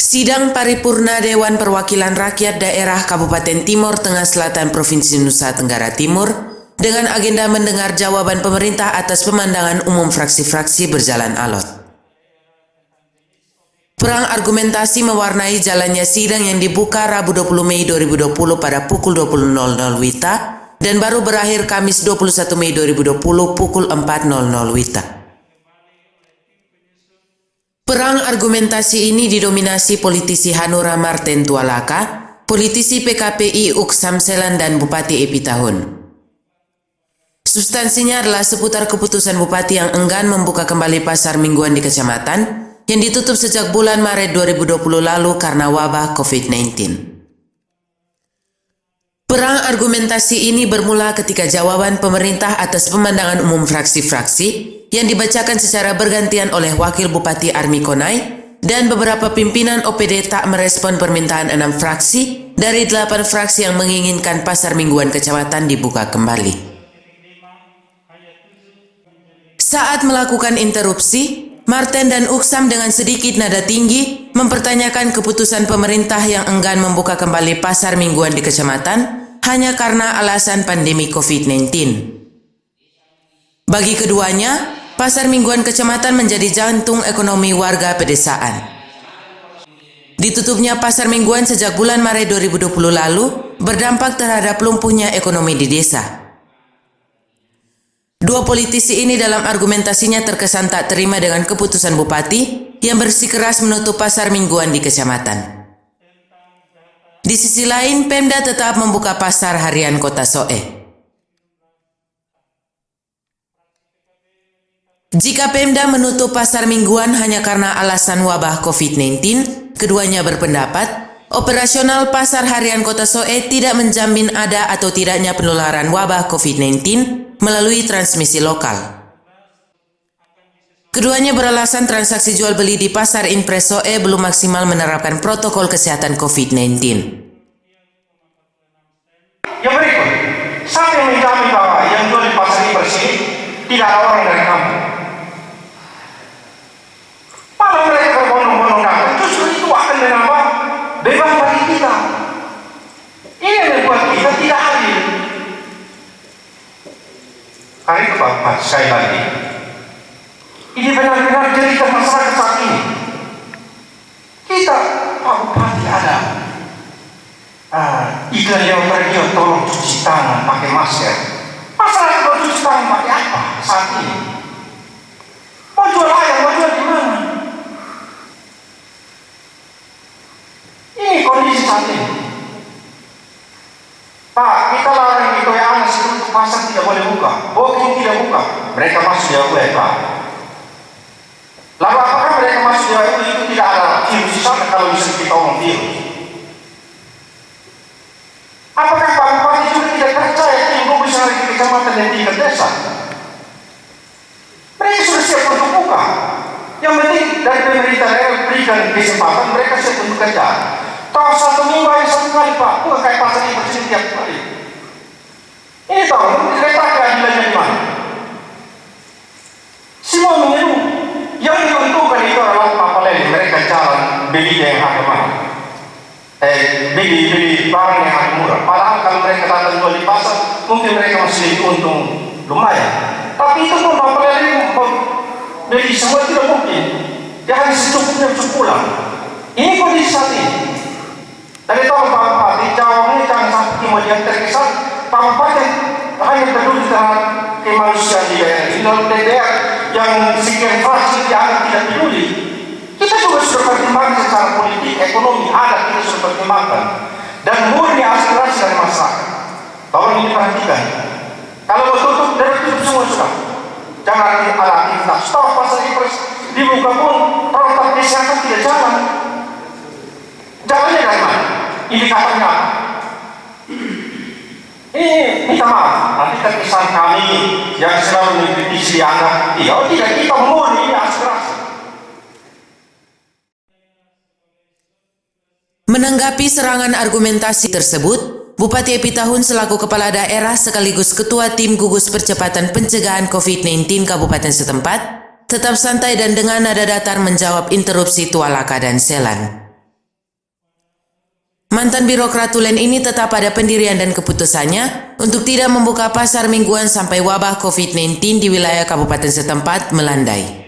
Sidang Paripurna Dewan Perwakilan Rakyat Daerah Kabupaten Timor Tengah Selatan Provinsi Nusa Tenggara Timur dengan agenda mendengar jawaban pemerintah atas pemandangan umum fraksi-fraksi berjalan alot. Perang argumentasi mewarnai jalannya sidang yang dibuka Rabu 20 Mei 2020 pada pukul 20.00 WITA dan baru berakhir Kamis 21 Mei 2020 pukul 4.00 WITA. Perang argumentasi ini didominasi politisi Hanura Marten Tualaka, politisi PKPI Uksam Selan dan Bupati Epitahun. Substansinya adalah seputar keputusan Bupati yang enggan membuka kembali pasar mingguan di kecamatan yang ditutup sejak bulan Maret 2020 lalu karena wabah COVID-19. Perang argumentasi ini bermula ketika jawaban pemerintah atas pemandangan umum fraksi-fraksi yang dibacakan secara bergantian oleh Wakil Bupati Army Konai dan beberapa pimpinan OPD tak merespon permintaan 6 fraksi dari 8 fraksi yang menginginkan pasar mingguan kecamatan dibuka kembali. Saat melakukan interupsi, Marten dan Uksam dengan sedikit nada tinggi mempertanyakan keputusan pemerintah yang enggan membuka kembali pasar mingguan di kecamatan hanya karena alasan pandemi COVID-19. Bagi keduanya, pasar mingguan kecamatan menjadi jantung ekonomi warga pedesaan. Ditutupnya pasar mingguan sejak bulan Maret 2020 lalu berdampak terhadap lumpuhnya ekonomi di desa. Dua politisi ini dalam argumentasinya terkesan tak terima dengan keputusan Bupati yang bersikeras menutup pasar mingguan di kecamatan. Di sisi lain, Pemda tetap membuka pasar harian Kota Soe. Jika Pemda menutup pasar mingguan hanya karena alasan wabah COVID-19, keduanya berpendapat, operasional pasar harian Kota Soe tidak menjamin ada atau tidaknya penularan wabah COVID-19 melalui transmisi lokal. Keduanya beralasan transaksi jual beli di pasar Impres Soe belum maksimal menerapkan protokol kesehatan COVID-19. Yang berikut, siapa yang menjamin bahwa yang jual di pasar Impres ini tidak ada orang dari kampung? Malah mereka berbondong-bondong datang, justru itu akan menambah beban bagi kita. Ini yang membuat kita tidak adil. Hari itu Bapak, sekali lagi, ini benar-benar cerita masyarakat saat ini. Kita, Pak Bupati ada iklan yang radio tolong cuci tangan pakai masker. Masyarakat mau cuci tangan pakai apa saat ini? Mau jual ayam, mau jual di mana? Ini kondisi saat ini. Pak, kita larang di Toyana seluruh pasar tidak boleh buka, Booking tidak buka, mereka masuk ya boleh Pak. Lalu apakah mereka masuk ya itu tidak ada virus di sana kalau bisa kita omong virus? Apakah Pak Bupati juga tidak percaya tim gugus yang ada di kecamatan dan tingkat desa? Mereka sudah siap untuk buka. Yang penting dari pemerintah daerah berikan kesempatan mereka siap untuk kerja. Tahu satu minggu yang satu kali Pak, bukan kayak pasar ini bersih tiap kali. Ini tahu, kereta keadilannya di mana? Semua menyeru. Yang diuntungkan itu adalah apalagi mereka jalan beli yang harga mahal. Beli barang yang harga murah. Padahal kalau mereka datang jual di pasar, mungkin mereka masih untung lumayan. Tapi itu pun apalagi beli semua tidak mungkin. Dia hanya secukupnya untuk pulang. Ini kondisi saat ini. Dari tahun Pak Bupati, jawabnya jangan sampai kemudian terkesan Pak Bupati hanya peduli terhadap kemanusiaan di daerah ini. Dalam daerah yang sekian fraksi dianggap tidak peduli. Kita juga sudah pertimbangkan secara politik, ekonomi, adat kita sudah pertimbangkan. Dan murni aspirasi dari masyarakat. Tolong ini perhatikan. Kalau tutup, dari tutup semua sudah. Jangan ada aktivitas. Stop pasar Impres dibuka pun protokol kesehatan tidak jalan. Jalannya dari mana? Indikatornya apa? Minta maaf, nanti terkesan kami yang selalu mengkritisi dianggap tidak kita murni aspirasi. Menanggapi serangan argumentasi tersebut, Bupati Epitahun selaku Kepala Daerah sekaligus Ketua Tim Gugus Percepatan Pencegahan COVID-19 Kabupaten setempat tetap santai dan dengan nada datar menjawab interupsi Tualaka dan Selan. Mantan birokrat tulen ini tetap pada pendirian dan keputusannya untuk tidak membuka pasar mingguan sampai wabah COVID-19 di wilayah kabupaten setempat melandai.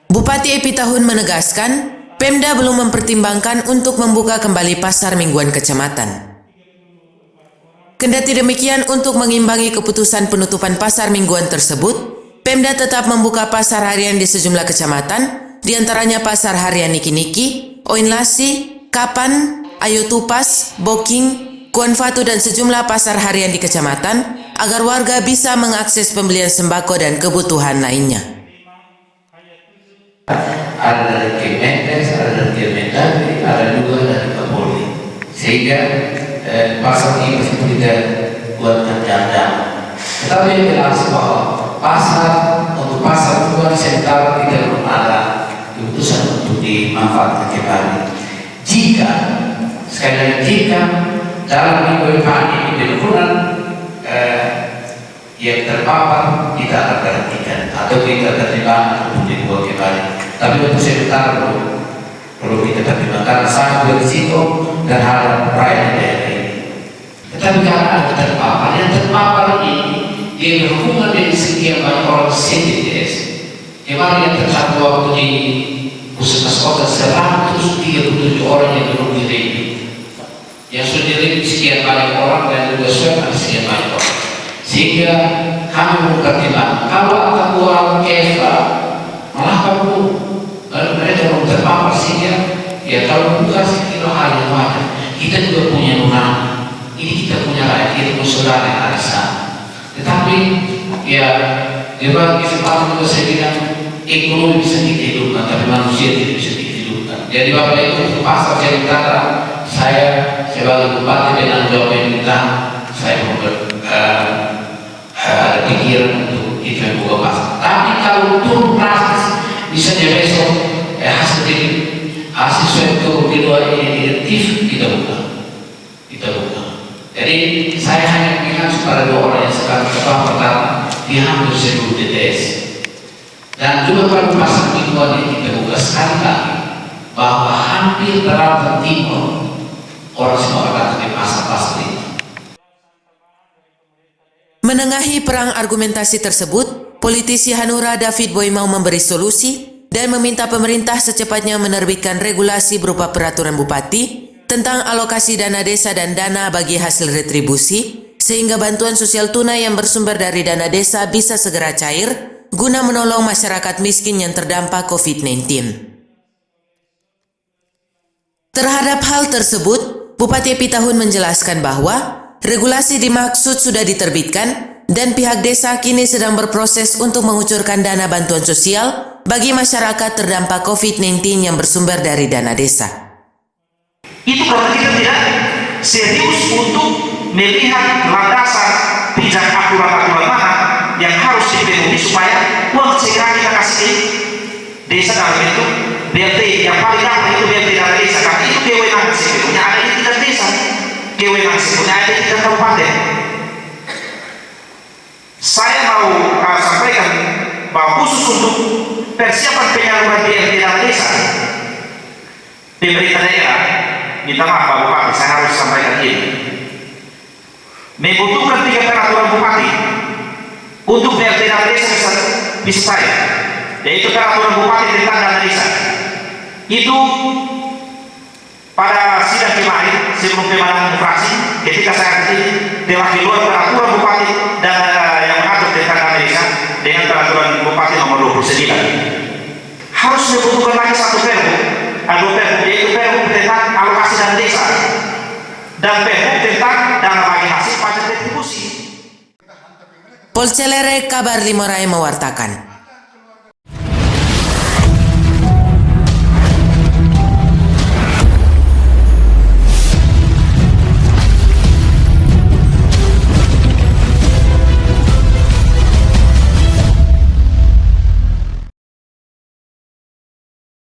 Bupati Epi Tahun menegaskan, Pemda belum mempertimbangkan untuk membuka kembali pasar mingguan kecamatan. Kendati demikian, untuk mengimbangi keputusan penutupan pasar mingguan tersebut, Pemda tetap membuka pasar harian di sejumlah kecamatan, diantaranya Pasar Harian Niki-Niki, Oinlasi, Kapan, Ayo Tupas, Boking, Kuan Fatu dan sejumlah pasar harian di kecamatan agar warga bisa mengakses pembelian sembako dan kebutuhan lainnya. Ada dari Kemenkes, ada dari Kemendagri, ada juga dari Kapolri. Sehingga pasar ini masih kita buatkan jam-jam. Tetapi yang jelas bahwa untuk pasar juga sementara tidak belum ada keputusan untuk dimanfaatkan kembali. Jika sekali lagi jika dalam minggu depan ini dilakukan yang terpapar kita akan berhentikan atau kita pertimbangkan untuk dibuat kembali. Tapi untuk sementara perlu kita pertimbangkan sangat berisiko dan hal rakyat daerah ini. Tetapi karena ada terpapar, yang terpapar ini dia berhubungan dengan sekian banyak orang CTTS. Kemarin yang tercatat waktu di Puskesmas Kota 137 orang yang belum direview. Yang sudah direview sekian banyak orang dan juga swab ada sekian banyak orang. Sehingga kami mempertimbangkan kalau akan buang KFA malah kamu mereka belum terpapar sehingga ya kalau bukan sekitar hal yang wajar. Kita juga punya nurani. Ini kita punya rakyat, kita punya saudara yang ada di sana. Tetapi ya di bagi kesempatan juga saya bilang ekonomi bisa dihidupkan, tapi manusia tidak bisa dihidupkan. Jadi Bapak Ibu untuk pasar saya kata saya sebagai bupati dengan jawab pemerintah saya ada pikiran untuk kita buka pasar. Tapi kalau turun praktis misalnya besok hasil swab kedua ini negatif kita buka. Jadi saya hanya bilang kepada dua orang yang sekarang pertama dia hampir 1000 TTS dan juga pada pasar mingguan yang kita buka sekali lagi bahwa hampir terdapat timur orang semua datang di pasar-pasar itu. Menengahi perang argumentasi tersebut, politisi Hanura David Boy mau memberi solusi dan meminta pemerintah secepatnya menerbitkan regulasi berupa peraturan bupati tentang alokasi dana desa dan dana bagi hasil retribusi, sehingga bantuan sosial tunai yang bersumber dari dana desa bisa segera cair, guna menolong masyarakat miskin yang terdampak COVID-19. Terhadap hal tersebut, Bupati Epi Tahun menjelaskan bahwa regulasi dimaksud sudah diterbitkan dan pihak desa kini sedang berproses untuk mengucurkan dana bantuan sosial bagi masyarakat terdampak COVID-19 yang bersumber dari dana desa. Itu karena kita tidak serius untuk melihat landasan pijak aturan-aturan mana yang harus dipenuhi supaya uang segera kita kasih desa dalam bentuk BLT yang paling gampang itu BLT dana desa karena itu kewenangan sepenuhnya ada di tingkat desa, kewenangan sepenuhnya ada di tingkat kabupaten. Saya mau sampaikan bahwa khusus untuk persiapan penyaluran BLT dana desa pemerintah daerah, minta maaf Pak Bupati, saya harus sampaikan ini, membutuhkan 3 peraturan bupati untuk BLT dana desa bisa saya, yaitu peraturan bupati tentang dana desa. Itu pada sidang kemarin sebelum pemenangan fraksi, ketika saya telah keluar peraturan bupati dan yang mengatur tentang dana desa dengan peraturan bupati nomor 29, harus membutuhkan lagi satu perbu, yaitu perbu tentang alokasi dana desa dan perbu tentang dana bagi hasil pajak retribusi. Polcelere Kabar Limorai mewartakan.